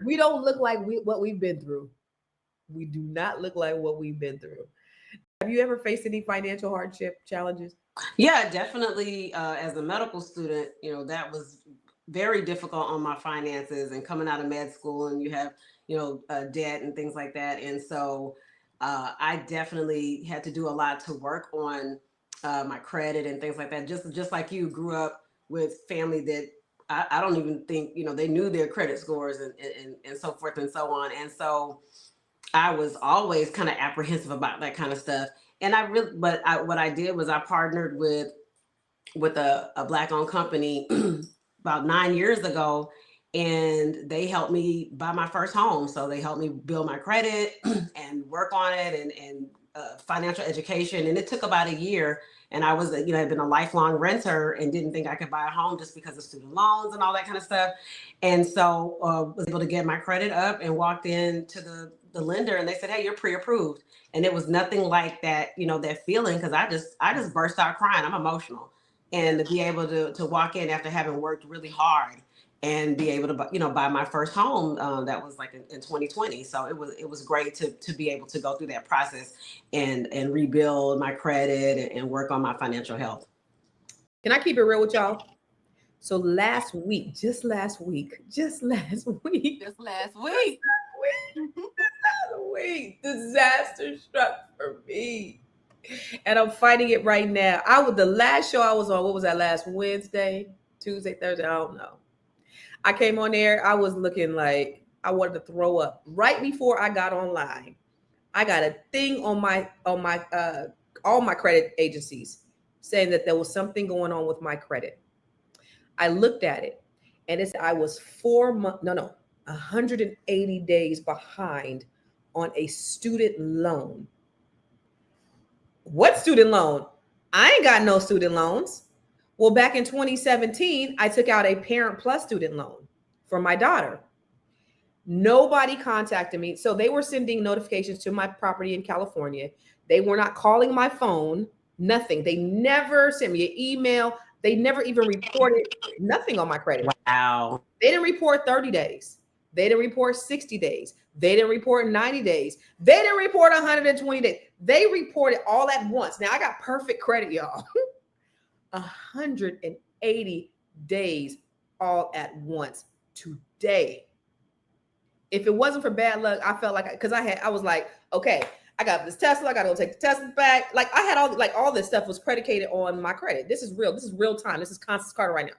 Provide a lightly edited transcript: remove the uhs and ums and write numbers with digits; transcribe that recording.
We don't look like what we've been through. We do not look like what we've been through. Have you ever faced any financial hardship challenges? Yeah, definitely. As a medical student, that was very difficult on my finances, and coming out of med school, and you have, debt and things like that. And so I definitely had to do a lot to work on my credit and things like that. Just like you grew up with family that I don't even think, they knew their credit scores and so forth and so on. And so I was always kind of apprehensive about that kind of stuff. And what I did was I partnered with a black owned company about 9 years ago, and they helped me buy my first home. So they helped me build my credit and work on it, and financial education. And it took about a year. And I was, had been a lifelong renter and didn't think I could buy a home just because of student loans and all that kind of stuff. And so was able to get my credit up and walked into the lender, and they said, "Hey, you're pre-approved." And it was nothing like that, that feeling, because I just burst out crying. I'm emotional. And to be able to walk in after having worked really hard and be able to buy my first home, that was like in 2020. So it was great to be able to go through that process and rebuild my credit and work on my financial health. Can I keep it real with y'all? So last week, just last week, just last week, Just last week. disaster struck for me. And I'm fighting it right now. The last show I was on, what was that, last Wednesday, Tuesday, Thursday? I don't know. I came on there, I was looking like I wanted to throw up. Right before I got online, I got a thing on my all my credit agencies saying that there was something going on with my credit. I looked at it, and it's I was 4 months, no, 180 days behind on a student loan. What student loan? I ain't got no student loans. Well, back in 2017, I took out a Parent Plus student loan for my daughter. Nobody contacted me. So they were sending notifications to my property in California. They were not calling my phone, nothing. They never sent me an email. They never even reported nothing on my credit. Wow. They didn't report 30 days. They didn't report 60 days. They didn't report 90 days. They didn't report 120 days. They reported all at once. Now I got perfect credit, y'all. 180 days all at once today. If it wasn't for bad luck, I felt like, because I was like, okay, I got this Tesla, I gotta go take the Tesla back. Like I had all this stuff was predicated on my credit. This is real. This is real time. This is Constance Carter right now.